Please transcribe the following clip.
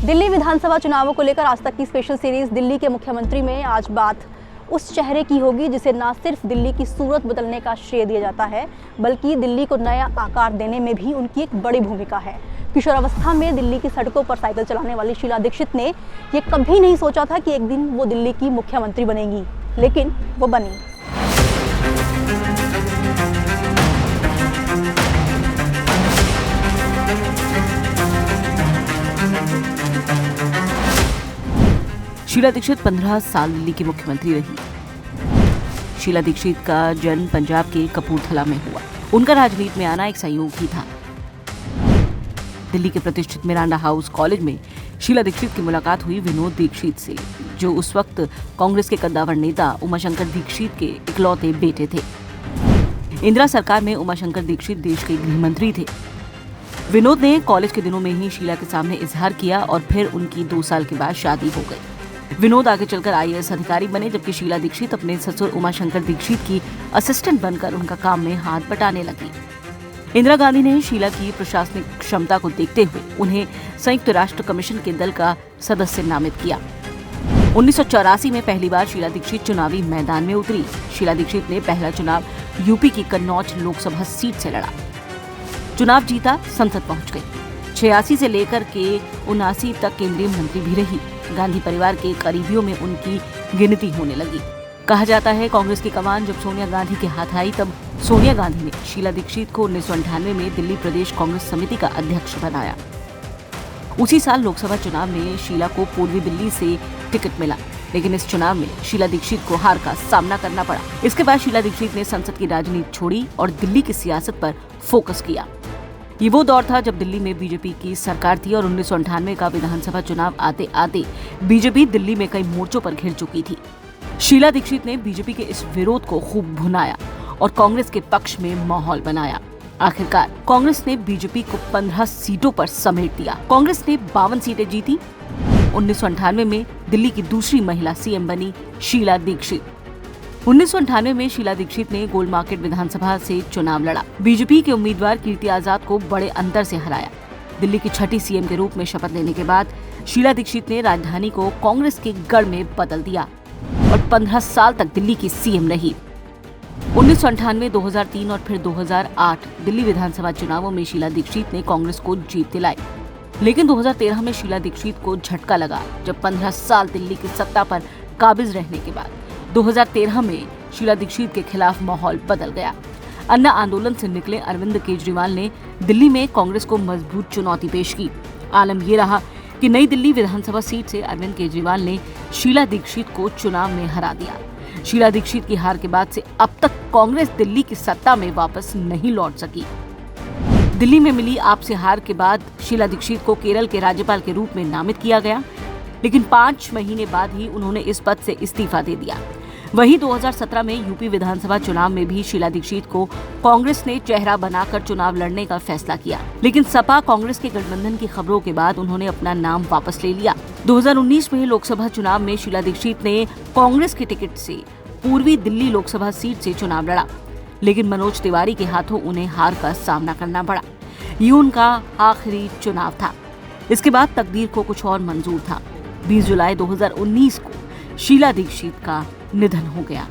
दिल्ली विधानसभा चुनावों को लेकर आज तक की स्पेशल सीरीज दिल्ली के मुख्यमंत्री में आज बात उस चेहरे की होगी जिसे न सिर्फ दिल्ली की सूरत बदलने का श्रेय दिया जाता है, बल्कि दिल्ली को नया आकार देने में भी उनकी एक बड़ी भूमिका है। किशोरावस्था में दिल्ली की सड़कों पर साइकिल चलाने वाली शीला दीक्षित ने ये कभी नहीं सोचा था कि एक दिन वो दिल्ली की मुख्यमंत्री बनेंगी, लेकिन वो बनी। शीला दीक्षित 15 साल दिल्ली की मुख्यमंत्री रही। शीला दीक्षित का जन्म पंजाब के कपूरथला में हुआ। उनका राजनीति में आना एक संयोग ही था। दिल्ली के प्रतिष्ठित मिरांडा हाउस कॉलेज में शीला दीक्षित की मुलाकात हुई विनोद दीक्षित से, जो उस वक्त कांग्रेस के कद्दावर नेता उमाशंकर दीक्षित के इकलौते बेटे थे। इंदिरा सरकार में उमाशंकर दीक्षित देश के गृह मंत्री थे। विनोद ने कॉलेज के दिनों में ही शीला के सामने इजहार किया और फिर उनकी 2 साल के बाद शादी हो गई। विनोद आगे चलकर IAS अधिकारी बने, जबकि शीला दीक्षित अपने ससुर उमाशंकर दीक्षित की असिस्टेंट बनकर उनका काम में हाथ बटाने लगी। इंदिरा गांधी ने शीला की प्रशासनिक क्षमता को देखते हुए उन्हें संयुक्त राष्ट्र कमीशन के दल का सदस्य नामित किया। 1984 में पहली बार शीला दीक्षित चुनावी मैदान में उतरी। शीला दीक्षित ने पहला चुनाव यूपी की कन्नौज लोकसभा सीट से लड़ा। चुनाव जीता, संसद पहुंच गई। 86 से लेकर के 79 तक केंद्रीय मंत्री भी रही। गांधी परिवार के करीबियों में उनकी गिनती होने लगी। कहा जाता है कांग्रेस की कमान जब सोनिया गांधी के हाथ आई, तब सोनिया गांधी ने शीला दीक्षित को 1998 में दिल्ली प्रदेश कांग्रेस समिति का अध्यक्ष बनाया। उसी साल लोकसभा चुनाव में शीला को पूर्वी दिल्ली से टिकट मिला, लेकिन इस चुनाव में शीला दीक्षित को हार का सामना करना पड़ा। इसके बाद शीला दीक्षित ने संसद की राजनीति छोड़ी और दिल्ली की सियासत पर फोकस किया। ये वो दौर था जब दिल्ली में बीजेपी की सरकार थी और 1998 का विधानसभा चुनाव आते आते बीजेपी दिल्ली में कई मोर्चों पर घिर चुकी थी। शीला दीक्षित ने बीजेपी के इस विरोध को खूब भुनाया और कांग्रेस के पक्ष में माहौल बनाया। आखिरकार कांग्रेस ने बीजेपी को 15 सीटों पर समेट दिया। कांग्रेस ने 52 सीटें जीती। 1998 में दिल्ली की दूसरी महिला CM बनी शीला दीक्षित। 1998 में शीला दीक्षित ने गोल मार्केट विधानसभा से चुनाव लड़ा। बीजेपी के उम्मीदवार कीर्ति आजाद को बड़े अंतर से हराया। दिल्ली की छठी CM के रूप में शपथ लेने के बाद शीला दीक्षित ने राजधानी को कांग्रेस के गढ़ में बदल दिया और 15 साल तक दिल्ली की CM रही। 1998, 2003 और फिर 2008 दिल्ली विधानसभा चुनावों में शीला दीक्षित ने कांग्रेस को जीत दिलाई। लेकिन 2013 में शीला दीक्षित को झटका लगा, जब 15 साल दिल्ली की सत्ता पर काबिज रहने के बाद 2013 में शीला दीक्षित के खिलाफ माहौल बदल गया। अन्ना आंदोलन से निकले अरविंद केजरीवाल ने दिल्ली में कांग्रेस को मजबूत चुनौती पेश की। आलम ये रहा कि नई दिल्ली विधानसभा सीट से अरविंद केजरीवाल ने शीला दीक्षित को चुनाव में हरा दिया। शीला दीक्षित की हार के बाद से अब तक कांग्रेस दिल्ली की सत्ता में वापस नहीं लौट सकी। दिल्ली में मिली आप से हार के बाद शीला दीक्षित को केरल के राज्यपाल के रूप में नामित किया गया, लेकिन 5 महीने बाद ही उन्होंने इस पद से इस्तीफा दे दिया। वहीं 2017 में यूपी विधानसभा चुनाव में भी शीला दीक्षित को कांग्रेस ने चेहरा बनाकर चुनाव लड़ने का फैसला किया, लेकिन सपा कांग्रेस के गठबंधन की खबरों के बाद उन्होंने अपना नाम वापस ले लिया। 2019 में लोकसभा चुनाव में शीला दीक्षित ने कांग्रेस के टिकट से पूर्वी दिल्ली लोकसभा सीट से चुनाव लड़ा, लेकिन मनोज तिवारी के हाथों उन्हें हार का सामना करना पड़ा। ये उनका आखिरी चुनाव था। इसके बाद तकदीर को कुछ और मंजूर था। 20 जुलाई 2019 को शीला दीक्षित का निधन हो गया।